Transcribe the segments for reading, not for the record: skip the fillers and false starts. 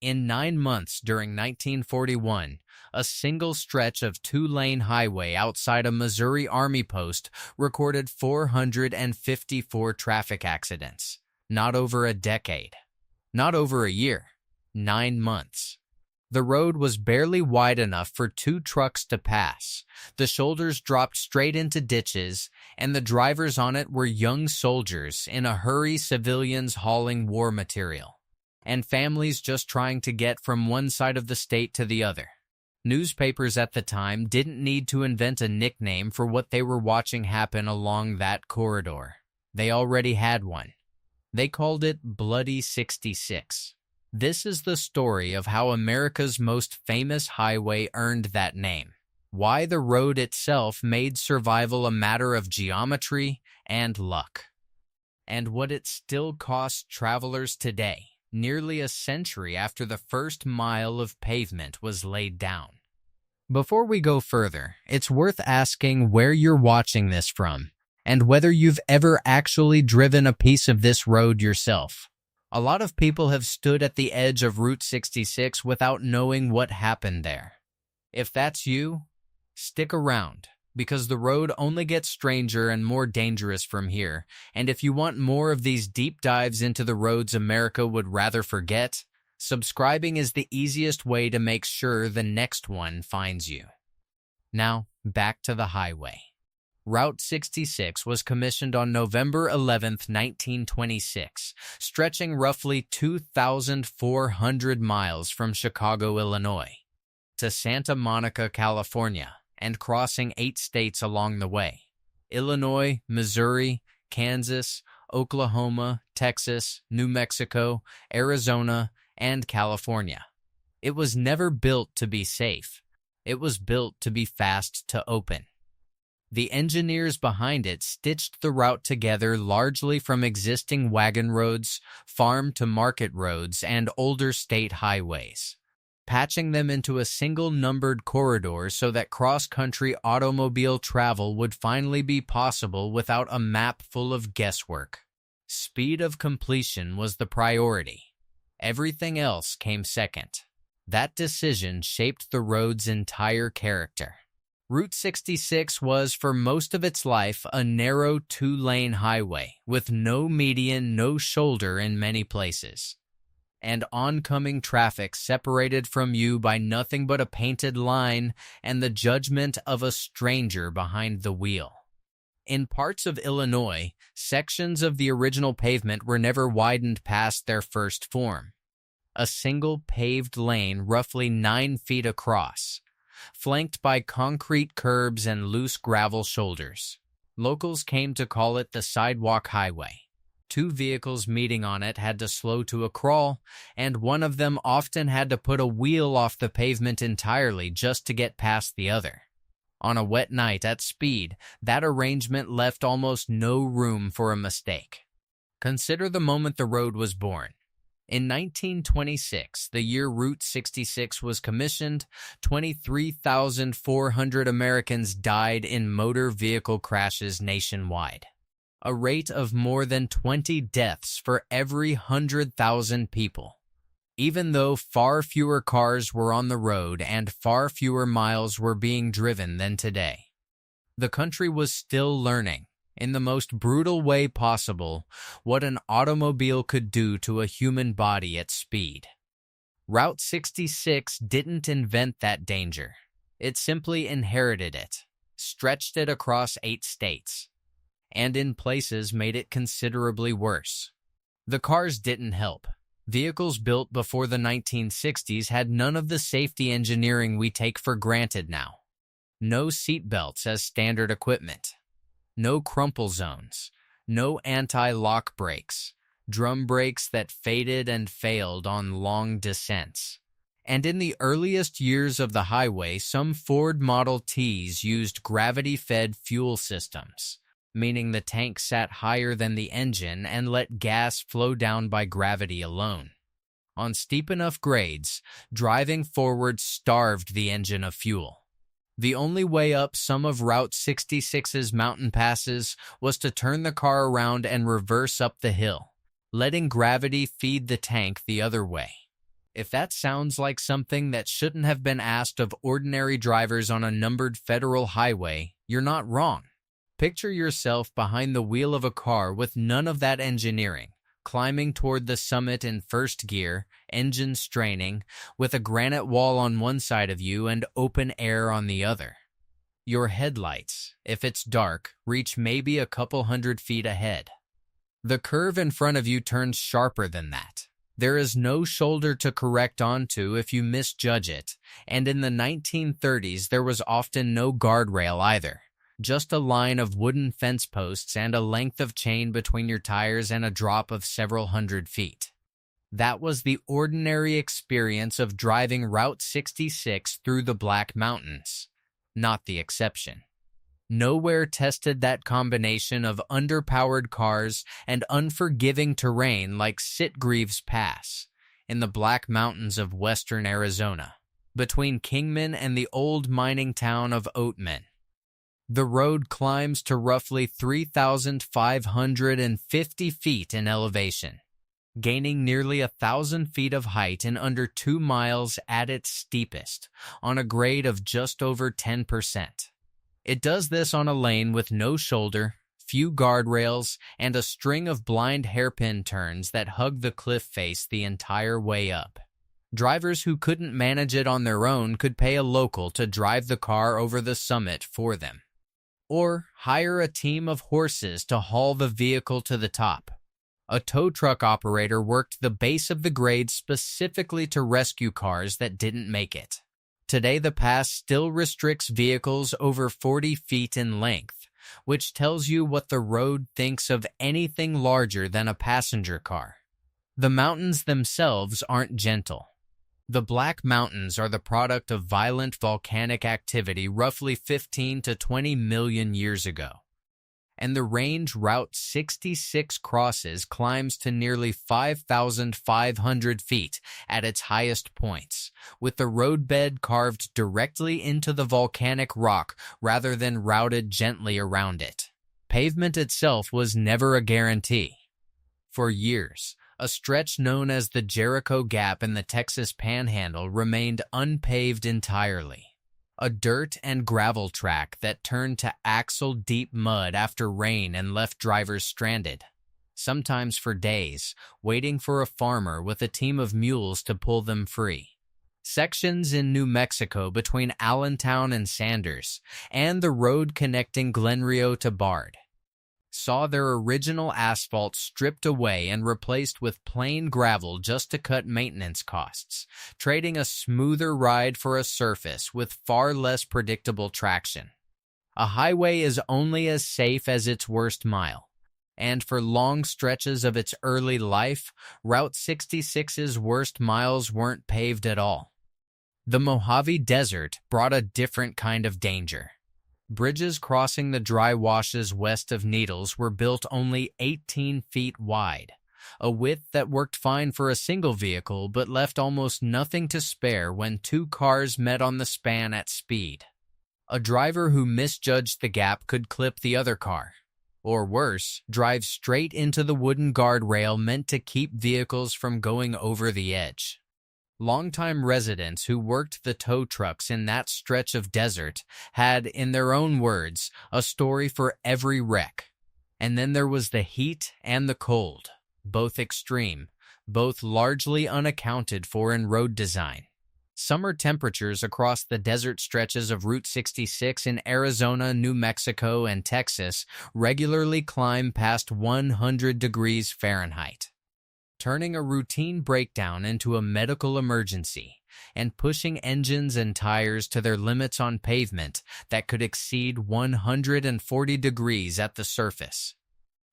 In 9 months during 1941, a single stretch of two-lane highway outside a Missouri Army post recorded 454 traffic accidents. Not over a decade. Not over a year. 9 months. The road was barely wide enough for 2 trucks to pass. The shoulders dropped straight into ditches, and the drivers on it were young soldiers in a hurry, civilians hauling war material, and families just trying to get from one side of the state to the other. Newspapers at the time didn't need to invent a nickname for what they were watching happen along that corridor. They already had one. They called it Bloody 66. This is the story of how America's most famous highway earned that name, why the road itself made survival a matter of geometry and luck, and what it still costs travelers today, nearly a century after the first mile of pavement was laid down. Before we go further, it's worth asking where you're watching this from, and whether you've ever actually driven a piece of this road yourself. A lot of people have stood at the edge of Route 66 without knowing what happened there. If that's you, stick around, because the road only gets stranger and more dangerous from here, and if you want more of these deep dives into the roads America would rather forget, subscribing is the easiest way to make sure the next one finds you. Now, back to the highway. Route 66 was commissioned on November 11, 1926, stretching roughly 2,400 miles from Chicago, Illinois, to Santa Monica, California, and crossing 8 states along the way: Illinois, Missouri, Kansas, Oklahoma, Texas, New Mexico, Arizona, and California. It was never built to be safe. It was built to be fast to open. The engineers behind it stitched the route together largely from existing wagon roads, farm-to-market roads, and older state highways, patching them into a single numbered corridor so that cross-country automobile travel would finally be possible without a map full of guesswork. Speed of completion was the priority. Everything else came second. That decision shaped the road's entire character. Route 66 was, for most of its life, a narrow 2-lane highway, with no median, no shoulder in many places, and oncoming traffic separated from you by nothing but a painted line and the judgment of a stranger behind the wheel. In parts of Illinois, sections of the original pavement were never widened past their first form. A single paved lane roughly 9 feet across, flanked by concrete curbs and loose gravel shoulders. Locals came to call it the Sidewalk Highway. 2 vehicles meeting on it had to slow to a crawl, and one of them often had to put a wheel off the pavement entirely just to get past the other. On a wet night at speed, that arrangement left almost no room for a mistake. Consider the moment the road was born. In 1926, the year Route 66 was commissioned, 23,400 Americans died in motor vehicle crashes nationwide, a rate of more than 20 deaths for every 100,000 people. Even though far fewer cars were on the road and far fewer miles were being driven than today, the country was still learning, in the most brutal way possible, what an automobile could do to a human body at speed. Route 66 didn't invent that danger. It simply inherited it, stretched it across 8 states, and in places made it considerably worse. The cars didn't help. Vehicles built before the 1960s had none of the safety engineering we take for granted now. No seat belts as standard equipment. No crumple zones, no anti-lock brakes, drum brakes that faded and failed on long descents. And in the earliest years of the highway, some Ford Model Ts used gravity-fed fuel systems, meaning the tank sat higher than the engine and let gas flow down by gravity alone. On steep enough grades, driving forward starved the engine of fuel. The only way up some of Route 66's mountain passes was to turn the car around and reverse up the hill, letting gravity feed the tank the other way. If that sounds like something that shouldn't have been asked of ordinary drivers on a numbered federal highway, you're not wrong. Picture yourself behind the wheel of a car with none of that engineering, climbing toward the summit in first gear, engine straining, with a granite wall on one side of you and open air on the other. Your headlights, if it's dark, reach maybe a couple hundred feet ahead. The curve in front of you turns sharper than that. There is no shoulder to correct onto if you misjudge it, and in the 1930s there was often no guardrail either, just a line of wooden fence posts and a length of chain between your tires and a drop of several hundred feet. That was the ordinary experience of driving Route 66 through the Black Mountains, not the exception. Nowhere tested that combination of underpowered cars and unforgiving terrain like Sitgreaves Pass in the Black Mountains of western Arizona, between Kingman and the old mining town of Oatman. The road climbs to roughly 3,550 feet in elevation, gaining nearly 1,000 feet of height in under 2 miles at its steepest, on a grade of just over 10%. It does this on a lane with no shoulder, few guardrails, and a string of blind hairpin turns that hug the cliff face the entire way up. Drivers who couldn't manage it on their own could pay a local to drive the car over the summit for them, or hire a team of horses to haul the vehicle to the top. A tow truck operator worked the base of the grade specifically to rescue cars that didn't make it. Today, the pass still restricts vehicles over 40 feet in length, which tells you what the road thinks of anything larger than a passenger car. The mountains themselves aren't gentle. The Black Mountains are the product of violent volcanic activity roughly 15 to 20 million years ago. And the range Route 66 crosses climbs to nearly 5,500 feet at its highest points, with the roadbed carved directly into the volcanic rock rather than routed gently around it. Pavement itself was never a guarantee. For years, a stretch known as the Jericho Gap in the Texas Panhandle remained unpaved entirely. A dirt and gravel track that turned to axle-deep mud after rain and left drivers stranded, sometimes for days, waiting for a farmer with a team of mules to pull them free. Sections in New Mexico between Allentown and Sanders, and the road connecting Glen Rio to Bard, saw their original asphalt stripped away and replaced with plain gravel just to cut maintenance costs, trading a smoother ride for a surface with far less predictable traction. A highway is only as safe as its worst mile, and for long stretches of its early life, Route 66's worst miles weren't paved at all. The Mojave Desert brought a different kind of danger. Bridges crossing the dry washes west of Needles were built only 18 feet wide, a width that worked fine for a single vehicle but left almost nothing to spare when two cars met on the span at speed. A driver who misjudged the gap could clip the other car, or worse, drive straight into the wooden guardrail meant to keep vehicles from going over the edge. Longtime residents who worked the tow trucks in that stretch of desert had, in their own words, a story for every wreck. And then there was the heat and the cold, both extreme, both largely unaccounted for in road design. Summer temperatures across the desert stretches of Route 66 in Arizona, New Mexico, and Texas regularly climb past 100 degrees Fahrenheit, turning a routine breakdown into a medical emergency and pushing engines and tires to their limits on pavement that could exceed 140 degrees at the surface.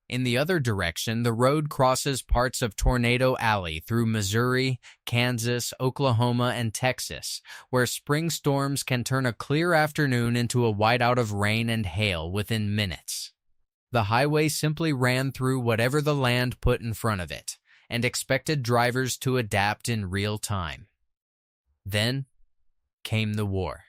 In the other direction, the road crosses parts of Tornado Alley through Missouri, Kansas, Oklahoma, and Texas, where spring storms can turn a clear afternoon into a whiteout of rain and hail within minutes. The highway simply ran through whatever the land put in front of it, and expected drivers to adapt in real time. Then came the war.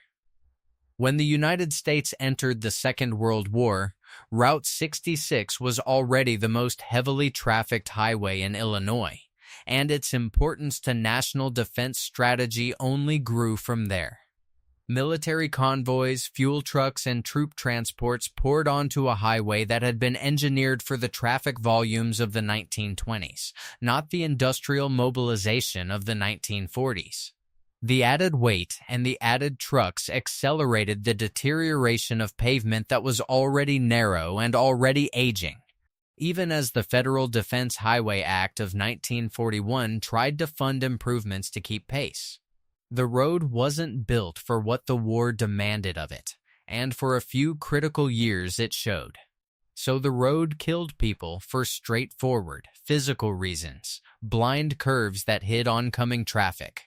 When the United States entered the Second World War, Route 66 was already the most heavily trafficked highway in Illinois, and its importance to national defense strategy only grew from there. Military convoys, fuel trucks, and troop transports poured onto a highway that had been engineered for the traffic volumes of the 1920s, not the industrial mobilization of the 1940s. The added weight and the added trucks accelerated the deterioration of pavement that was already narrow and already aging. Even as the Federal Defense Highway Act of 1941 tried to fund improvements to keep pace. The road wasn't built for what the war demanded of it, and for a few critical years it showed. So the road killed people for straightforward, physical reasons, blind curves that hid oncoming traffic,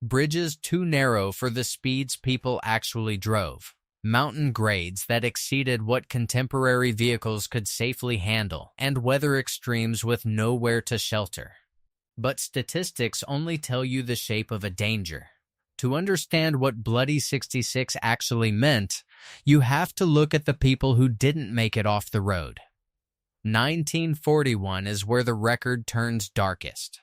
bridges too narrow for the speeds people actually drove, mountain grades that exceeded what contemporary vehicles could safely handle, and weather extremes with nowhere to shelter. But statistics only tell you the shape of a danger. To understand what Bloody 66 actually meant, you have to look at the people who didn't make it off the road. 1941 is where the record turns darkest.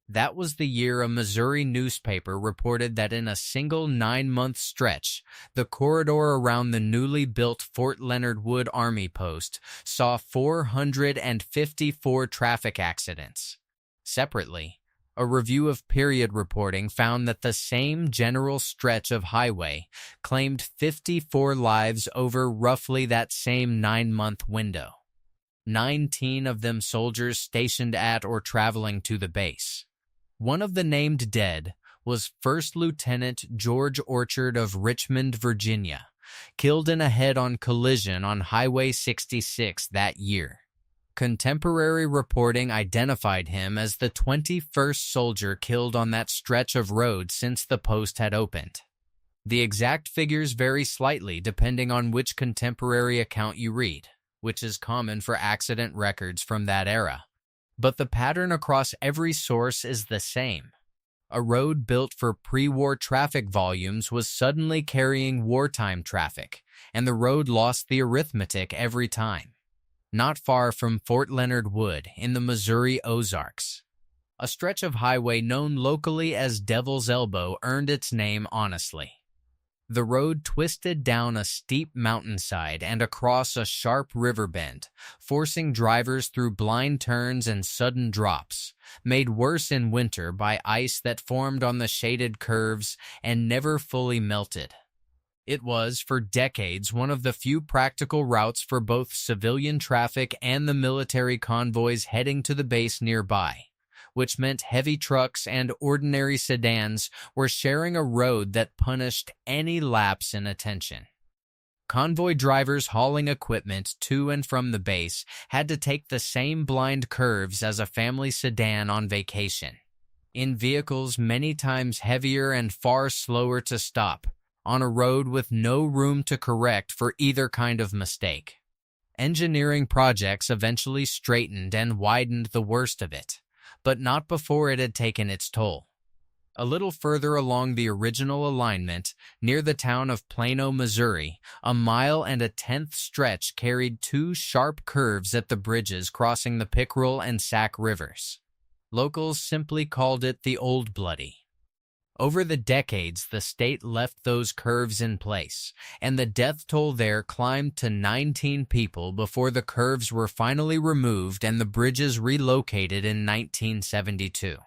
That was the year a Missouri newspaper reported that in a single 9-month stretch, the corridor around the newly built Fort Leonard Wood Army Post saw 454 traffic accidents. Separately, a review of period reporting found that the same general stretch of highway claimed 54 lives over roughly that same 9-month window. 19 of them soldiers stationed at or traveling to the base. One of the named dead was First Lieutenant George Orchard of Richmond, Virginia, killed in a head-on collision on Highway 66 that year. Contemporary reporting identified him as the 21st soldier killed on that stretch of road since the post had opened. The exact figures vary slightly depending on which contemporary account you read, which is common for accident records from that era. But the pattern across every source is the same. A road built for pre-war traffic volumes was suddenly carrying wartime traffic, and the road lost the arithmetic every time. Not far from Fort Leonard Wood in the Missouri Ozarks, a stretch of highway known locally as Devil's Elbow earned its name honestly. The road twisted down a steep mountainside and across a sharp river bend, forcing drivers through blind turns and sudden drops, made worse in winter by ice that formed on the shaded curves and never fully melted. It was, for decades, one of the few practical routes for both civilian traffic and the military convoys heading to the base nearby, which meant heavy trucks and ordinary sedans were sharing a road that punished any lapse in attention. Convoy drivers hauling equipment to and from the base had to take the same blind curves as a family sedan on vacation, in vehicles many times heavier and far slower to stop, on a road with no room to correct for either kind of mistake. Engineering projects eventually straightened and widened the worst of it, but not before it had taken its toll. A little further along the original alignment, near the town of Plano, Missouri, a 1.1 stretch carried 2 sharp curves at the bridges crossing the Pickerel and Sac rivers. Locals simply called it the Old Bloody. Over the decades, the state left those curves in place, and the death toll there climbed to 19 people before the curves were finally removed and the bridges relocated in 1972.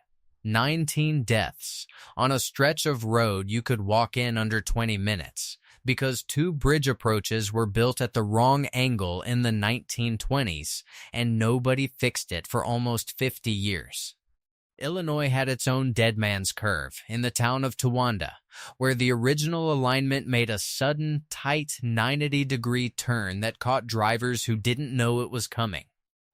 19 deaths on a stretch of road you could walk in under 20 minutes, because 2 bridge approaches were built at the wrong angle in the 1920s, and nobody fixed it for almost 50 years. Illinois had its own Dead Man's Curve in the town of Towanda, where the original alignment made a sudden, tight 90-degree turn that caught drivers who didn't know it was coming.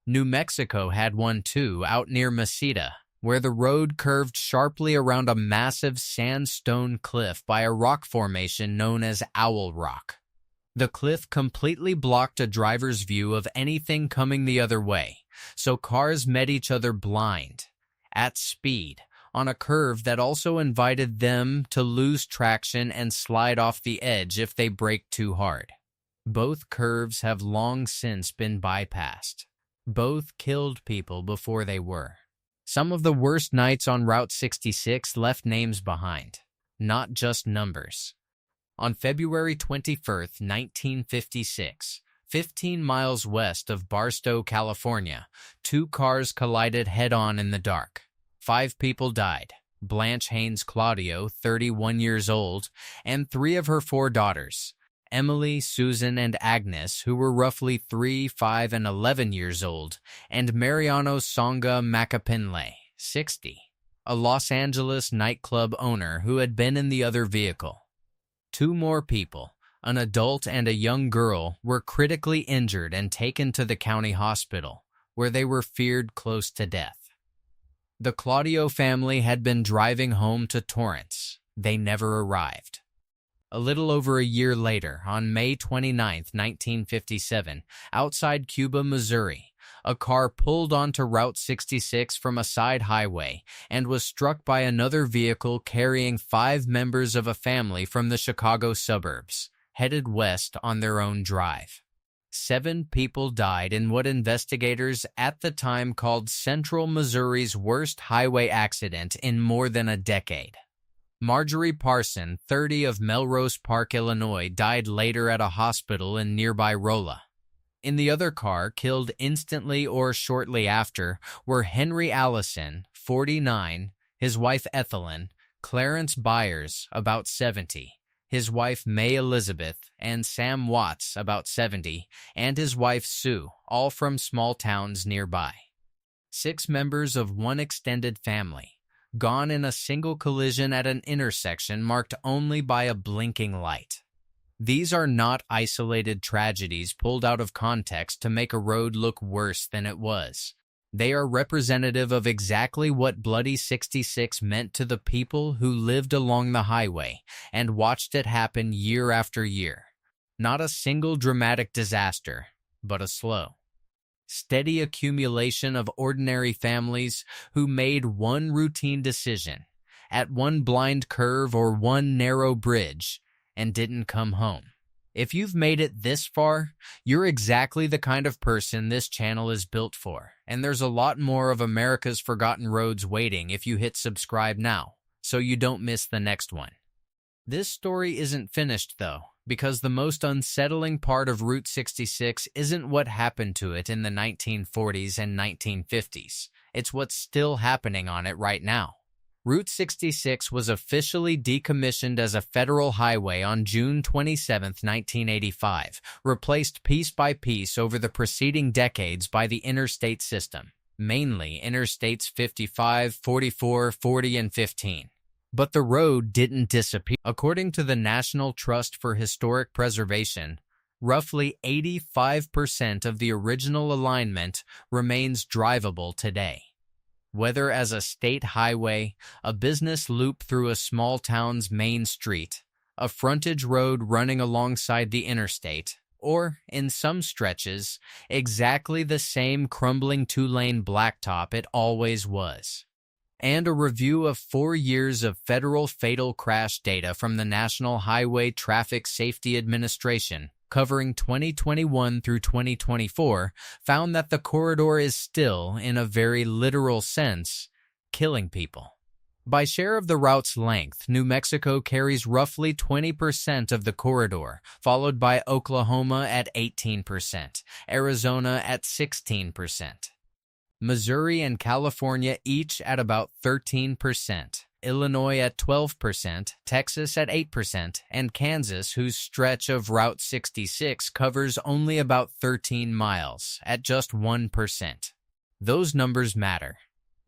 New Mexico had one too, out near Mesita, where the road curved sharply around a massive sandstone cliff by a rock formation known as Owl Rock. The cliff completely blocked a driver's view of anything coming the other way, so cars met each other blind, at speed, on a curve that also invited them to lose traction and slide off the edge if they braked too hard. Both curves have long since been bypassed. Both killed people before they were. Some of the worst nights on Route 66 left names behind, not just numbers. On February 21st, 1956, 15 miles west of Barstow, California, two cars collided head-on in the dark. 5 people died: Blanche Haynes Claudio, 31 years old, and 3 of her 4 daughters, Emily, Susan, and Agnes, who were roughly 3, 5, and 11 years old, and Mariano Songa Macapinle, 60, a Los Angeles nightclub owner who had been in the other vehicle. 2 more people, an adult and a young girl, were critically injured and taken to the county hospital, where they were feared close to death. The Claudio family had been driving home to Torrance. They never arrived. A little over a year later, on May 29, 1957, outside Cuba, Missouri, a car pulled onto Route 66 from a side highway and was struck by another vehicle carrying 5 members of a family from the Chicago suburbs, headed west on their own drive. 7 people died in what investigators at the time called Central Missouri's worst highway accident in more than a decade. Marjorie Parson, 30, of Melrose Park, Illinois, died later at a hospital in nearby Rolla. In the other car, killed instantly or shortly after, were Henry Allison, 49, his wife Ethelyn, Clarence Byers, about 70, his wife May Elizabeth, and Sam Watts, about 70, and his wife Sue, all from small towns nearby. 6 members of one extended family, gone in a single collision at an intersection marked only by a blinking light. These are not isolated tragedies pulled out of context to make a road look worse than it was. They are representative of exactly what Bloody 66 meant to the people who lived along the highway and watched it happen year after year. Not a single dramatic disaster, but a slow, steady accumulation of ordinary families who made one routine decision at one blind curve or one narrow bridge and didn't come home. If you've made it this far, you're exactly the kind of person this channel is built for, and there's a lot more of America's Forgotten Roads waiting if you hit subscribe now, so you don't miss the next one. This story isn't finished, though, because the most unsettling part of Route 66 isn't what happened to it in the 1940s and 1950s. It's what's still happening on it right now. Route 66 was officially decommissioned as a federal highway on June 27, 1985, replaced piece by piece over the preceding decades by the interstate system, mainly Interstates 55, 44, 40, and 15. But the road didn't disappear. According to the National Trust for Historic Preservation, roughly 85% of the original alignment remains drivable today. Whether as a state highway, a business loop through a small town's main street, a frontage road running alongside the interstate, or, in some stretches, exactly the same crumbling 2-lane blacktop it always was. And a review of 4 years of federal fatal crash data from the National Highway Traffic Safety Administration, covering 2021 through 2024, found that the corridor is still, in a very literal sense, killing people. By share of the route's length, New Mexico carries roughly 20% of the corridor, followed by Oklahoma at 18%, Arizona at 16%. Missouri and California each at about 13%. Illinois at 12%, Texas at 8%, and Kansas, whose stretch of Route 66 covers only about 13 miles, at just 1%. Those numbers matter,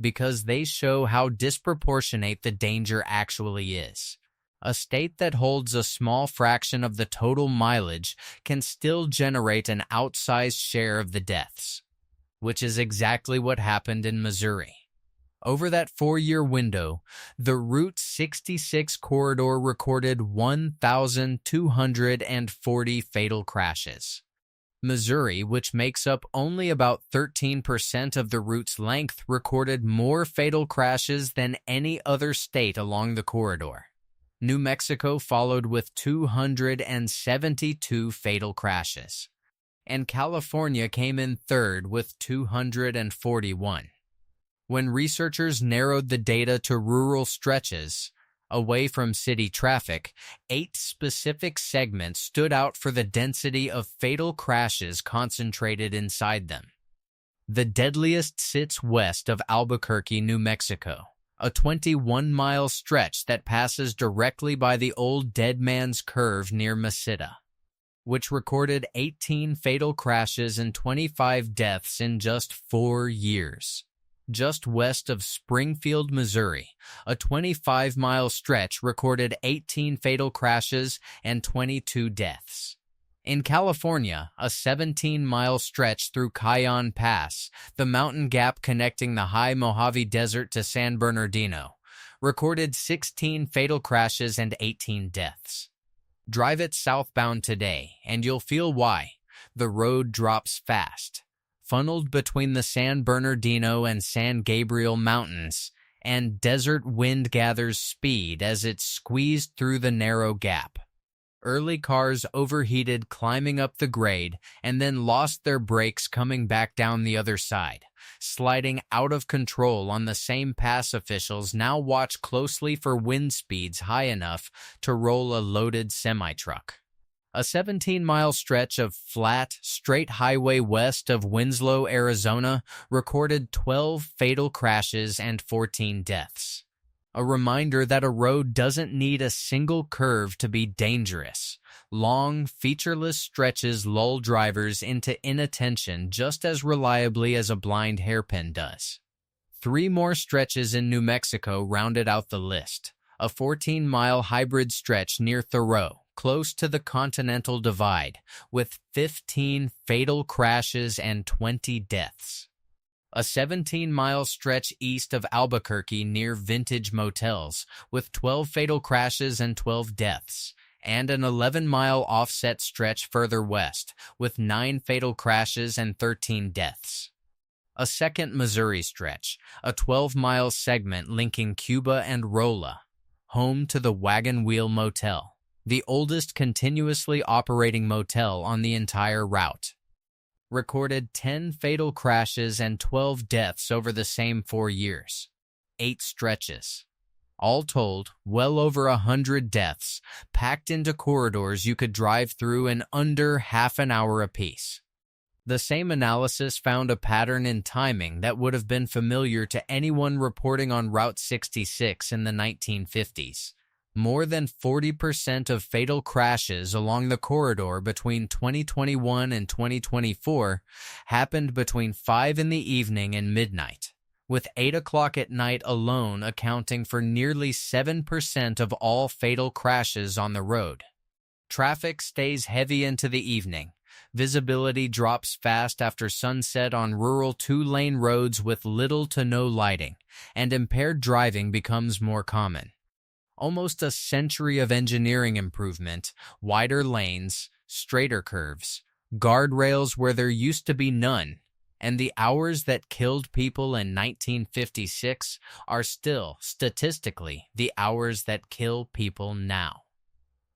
because they show how disproportionate the danger actually is. A state that holds a small fraction of the total mileage can still generate an outsized share of the deaths, which is exactly what happened in Missouri. Over that 4-year window, the Route 66 corridor recorded 1,240 fatal crashes. Missouri, which makes up only about 13% of the route's length, recorded more fatal crashes than any other state along the corridor. New Mexico followed with 272 fatal crashes, and California came in third with 241. When researchers narrowed the data to rural stretches, away from city traffic, 8 specific segments stood out for the density of fatal crashes concentrated inside them. The deadliest sits west of Albuquerque, New Mexico, a 21-mile stretch that passes directly by the old Dead Man's Curve near Mesita, which recorded 18 fatal crashes and 25 deaths in just 4 years. Just west of Springfield, Missouri, a 25-mile stretch recorded 18 fatal crashes and 22 deaths. In California, a 17-mile stretch through Cajon Pass, the mountain gap connecting the high Mojave Desert to San Bernardino, recorded 16 fatal crashes and 18 deaths. Drive it southbound today, and you'll feel why. The road drops fast, funneled between the San Bernardino and San Gabriel Mountains, and desert wind gathers speed as it's squeezed through the narrow gap. Early cars overheated climbing up the grade and then lost their brakes coming back down the other side, sliding out of control on the same pass. Officials now watch closely for wind speeds high enough to roll a loaded semi-truck. A 17-mile stretch of flat, straight highway west of Winslow, Arizona, recorded 12 fatal crashes and 14 deaths. A reminder that a road doesn't need a single curve to be dangerous. Long, featureless stretches lull drivers into inattention just as reliably as a blind hairpin does. 3 more stretches in New Mexico rounded out the list. A 14-mile hybrid stretch near Thoreau, close to the Continental Divide, with 15 fatal crashes and 20 deaths. A 17-mile stretch east of Albuquerque near Vintage Motels, with 12 fatal crashes and 12 deaths, and an 11-mile offset stretch further west, with 9 fatal crashes and 13 deaths. A second Missouri stretch, a 12-mile segment linking Cuba and Rolla, home to the Wagon Wheel Motel, the oldest continuously operating motel on the entire route, recorded 10 fatal crashes and 12 deaths over the same 4 years. 8 stretches. All told, well over 100 deaths, packed into corridors you could drive through in under half an hour apiece. The same analysis found a pattern in timing that would have been familiar to anyone reporting on Route 66 in the 1950s. More than 40% of fatal crashes along the corridor between 2021 and 2024 happened between 5 in the evening and midnight, with 8 o'clock at night alone accounting for nearly 7% of all fatal crashes on the road. Traffic stays heavy into the evening. Visibility drops fast after sunset on rural 2-lane roads with little to no lighting, and impaired driving becomes more common. Almost a century of engineering improvement, wider lanes, straighter curves, guardrails where there used to be none, and the hours that killed people in 1956 are still, statistically, the hours that kill people now.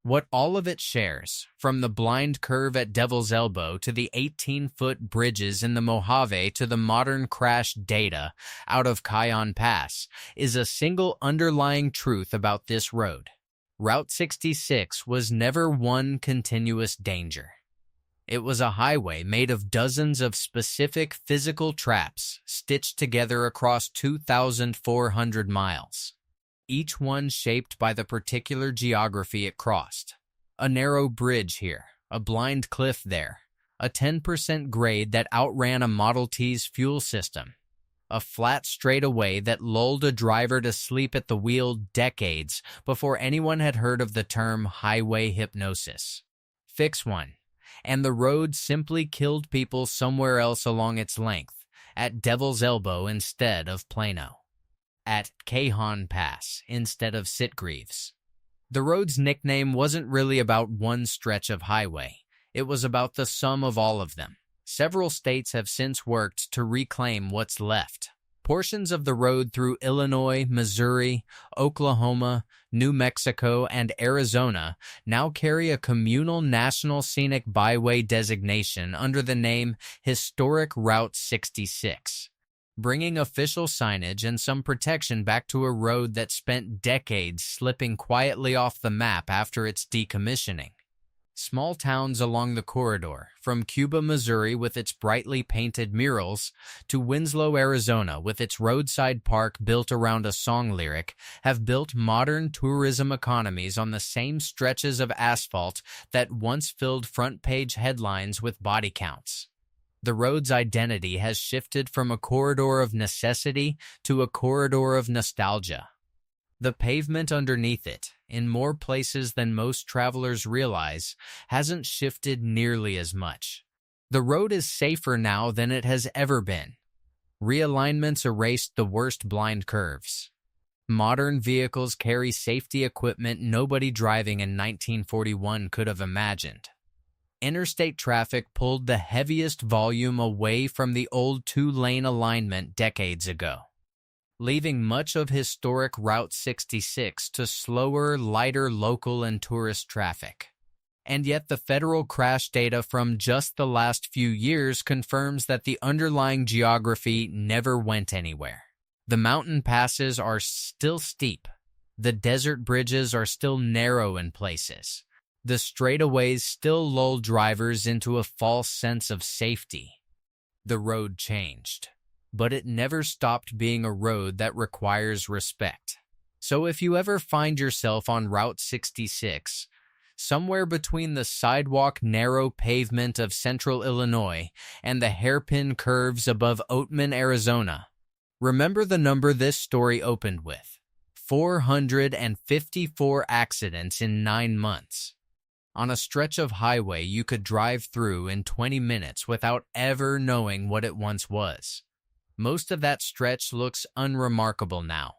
What all of it shares, from the blind curve at Devil's Elbow to the 18-foot bridges in the Mojave to the modern crash data out of Cajon Pass, is a single underlying truth about this road. Route 66 was never one continuous danger. It was a highway made of dozens of specific physical traps stitched together across 2,400 miles. Each one shaped by the particular geography it crossed. A narrow bridge here, a blind cliff there, a 10% grade that outran a Model T's fuel system, a flat straightaway that lulled a driver to sleep at the wheel decades before anyone had heard of the term highway hypnosis. Fix one, and the road simply killed people somewhere else along its length, at Devil's Elbow instead of Plano, at Cajon Pass instead of Sitgreaves. The road's nickname wasn't really about one stretch of highway. It was about the sum of all of them. Several states have since worked to reclaim what's left. Portions of the road through Illinois, Missouri, Oklahoma, New Mexico, and Arizona now carry a communal National Scenic Byway designation under the name Historic Route 66. bringing official signage and some protection back to a road that spent decades slipping quietly off the map after its decommissioning. Small towns along the corridor, from Cuba, Missouri with its brightly painted murals, to Winslow, Arizona with its roadside park built around a song lyric, have built modern tourism economies on the same stretches of asphalt that once filled front-page headlines with body counts. The road's identity has shifted from a corridor of necessity to a corridor of nostalgia. The pavement underneath it, in more places than most travelers realize, hasn't shifted nearly as much. The road is safer now than it has ever been. Realignments erased the worst blind curves. Modern vehicles carry safety equipment nobody driving in 1941 could have imagined. Interstate traffic pulled the heaviest volume away from the old two-lane alignment decades ago, leaving much of historic Route 66 to slower, lighter local and tourist traffic. And yet the federal crash data from just the last few years confirms that the underlying geography never went anywhere. The mountain passes are still steep. The desert bridges are still narrow in places. The straightaways still lull drivers into a false sense of safety. The road changed, but it never stopped being a road that requires respect. So if you ever find yourself on Route 66, somewhere between the sidewalk narrow pavement of central Illinois and the hairpin curves above Oatman, Arizona, remember the number this story opened with: 454 accidents in 9 months. On a stretch of highway you could drive through in 20 minutes without ever knowing what it once was. Most of that stretch looks unremarkable now.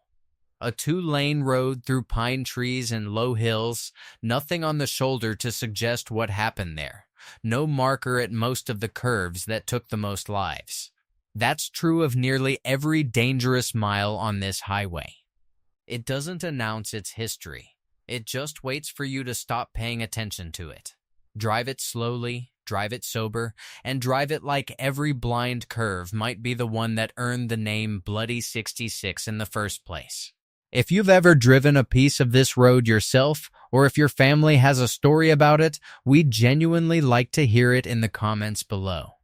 A 2-lane road through pine trees and low hills, nothing on the shoulder to suggest what happened there, no marker at most of the curves that took the most lives. That's true of nearly every dangerous mile on this highway. It doesn't announce its history. It just waits for you to stop paying attention to it. Drive it slowly, drive it sober, and drive it like every blind curve might be the one that earned the name Bloody 66 in the first place. If you've ever driven a piece of this road yourself, or if your family has a story about it, we'd genuinely like to hear it in the comments below.